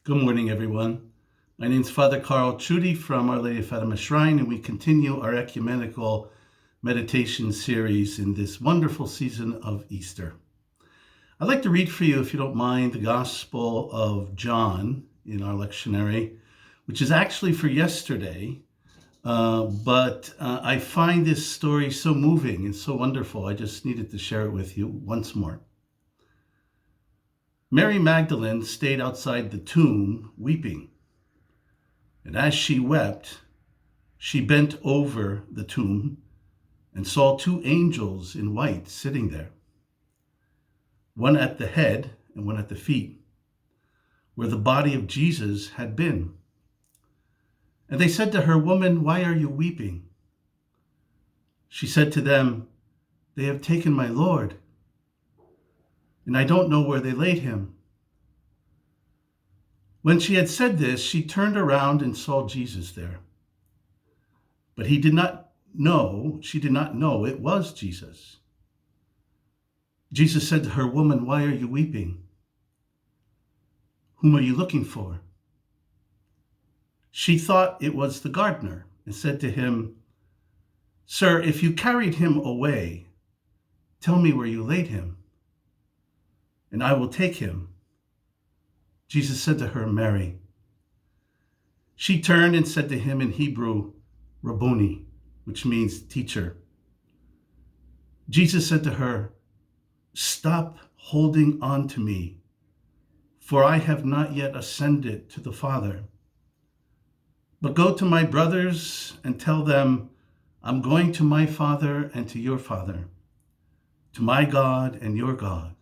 Good morning, everyone. My name is Father Carl Trudy from Our Lady of Fatima Shrine, and we continue our ecumenical meditation series in this wonderful season of Easter. I'd like to read for you, if you don't mind, the Gospel of John in our lectionary, which is actually for yesterday, but I find this story so moving and so wonderful. I just needed to share it with you once more. Mary Magdalene stayed outside the tomb weeping. And as she wept, she bent over the tomb and saw two angels in white sitting there, one at the head and one at the feet, where the body of Jesus had been. And they said to her, "Woman, why are you weeping?" She said to them, "They have taken my Lord, and I don't know where they laid him." When she had said this, she turned around and saw Jesus there. But she did not know it was Jesus. Jesus said to her, "Woman, why are you weeping? Whom are you looking for?" She thought it was the gardener and said to him, "Sir, if you carried him away, tell me where you laid him, and I will take him." Jesus said to her, "Mary." She turned and said to him in Hebrew, "Rabboni," which means teacher. Jesus said to her, "Stop holding on to me, for I have not yet ascended to the Father. But go to my brothers and tell them, I'm going to my Father and to your Father, to my God and your God."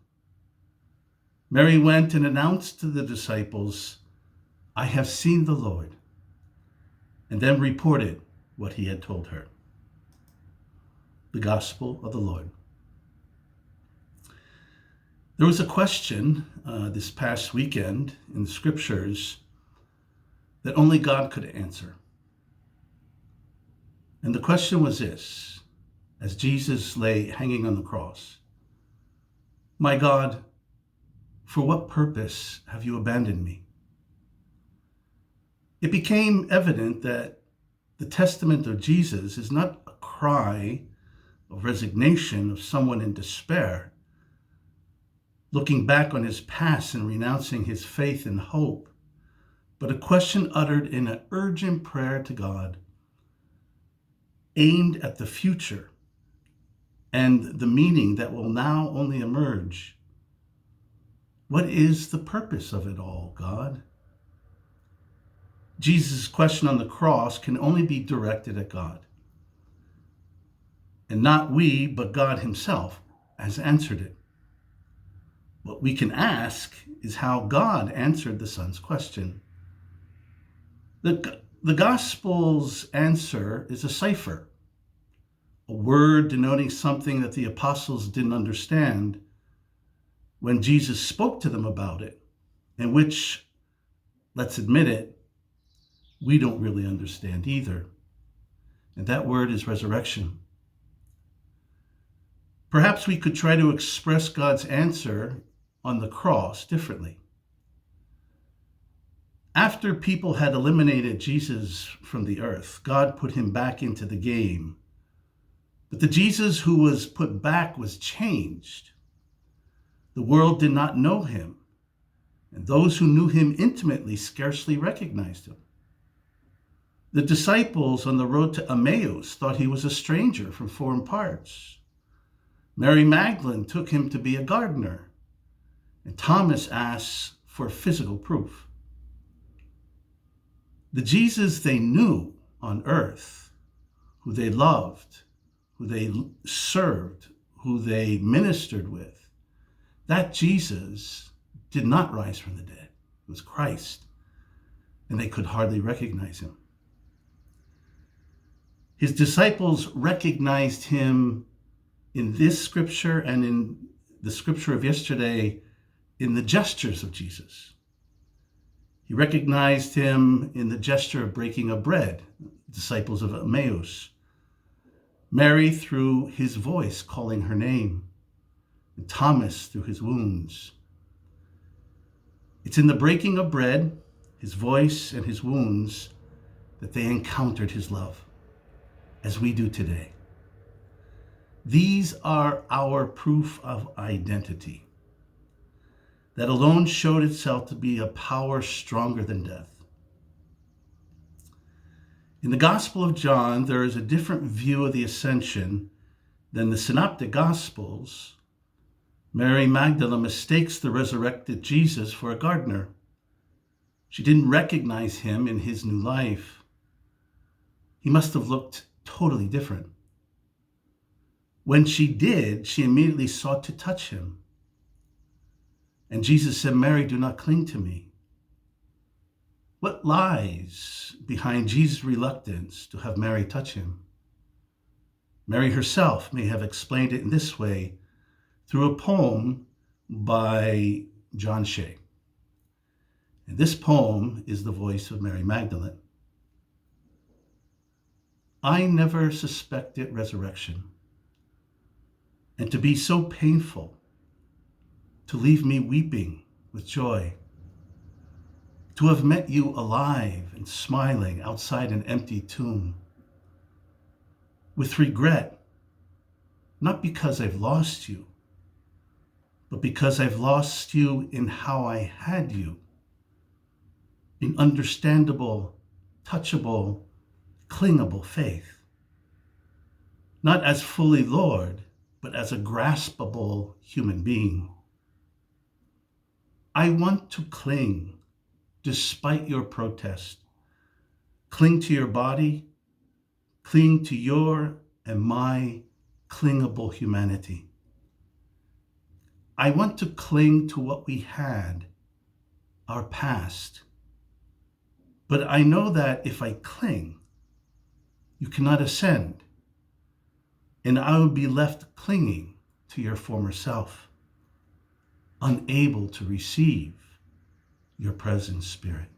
Mary went and announced to the disciples, "I have seen the Lord," and then reported what he had told her. The Gospel of the Lord. There was a question this past weekend in the scriptures that only God could answer. And the question was this, as Jesus lay hanging on the cross: "My God, for what purpose have you abandoned me?" It became evident that the testament of Jesus is not a cry of resignation of someone in despair, looking back on his past and renouncing his faith and hope, but a question uttered in an urgent prayer to God, aimed at the future and the meaning that will now only emerge. What is the purpose of it all, God? Jesus' question on the cross can only be directed at God. And not we, but God himself has answered it. What we can ask is how God answered the Son's question. The Gospel's answer is a cipher, a word denoting something that the apostles didn't understand when Jesus spoke to them about it, and which, let's admit it, we don't really understand either. And that word is resurrection. Perhaps we could try to express God's answer on the cross differently. After people had eliminated Jesus from the earth, God put him back into the game. But the Jesus who was put back was changed. The world did not know him, and those who knew him intimately scarcely recognized him. The disciples on the road to Emmaus thought he was a stranger from foreign parts. Mary Magdalene took him to be a gardener, and Thomas asked for physical proof. The Jesus they knew on earth, who they loved, who they served, who they ministered with, that Jesus did not rise from the dead. It was Christ, and they could hardly recognize him. His disciples recognized him in this scripture and in the scripture of yesterday in the gestures of Jesus. He recognized him in the gesture of breaking of bread, disciples of Emmaus. Mary through his voice calling her name, and Thomas through his wounds. It's in the breaking of bread his voice, and his wounds, that they encountered his love, as we do today. These are our proof of identity, that alone showed itself to be a power stronger than death. In the Gospel of John, there is a different view of the ascension than the synoptic Gospels. Mary Magdalene mistakes the resurrected Jesus for a gardener. She didn't recognize him in his new life. He must have looked totally different. When she did, she immediately sought to touch him. And Jesus said, "Mary, do not cling to me." What lies behind Jesus' reluctance to have Mary touch him? Mary herself may have explained it in this way through a poem by John Shea. And this poem is the voice of Mary Magdalene. I never suspected resurrection, and to be so painful, to leave me weeping with joy, to have met you alive and smiling outside an empty tomb, with regret, not because I've lost you, but because I've lost you in how I had you, in understandable, touchable, clingable faith, not as fully Lord, but as a graspable human being. I want to cling despite your protest, cling to your body, cling to your and my clingable humanity. I want to cling to what we had, our past. But I know that if I cling, you cannot ascend, and I would be left clinging to your former self, unable to receive your present Spirit.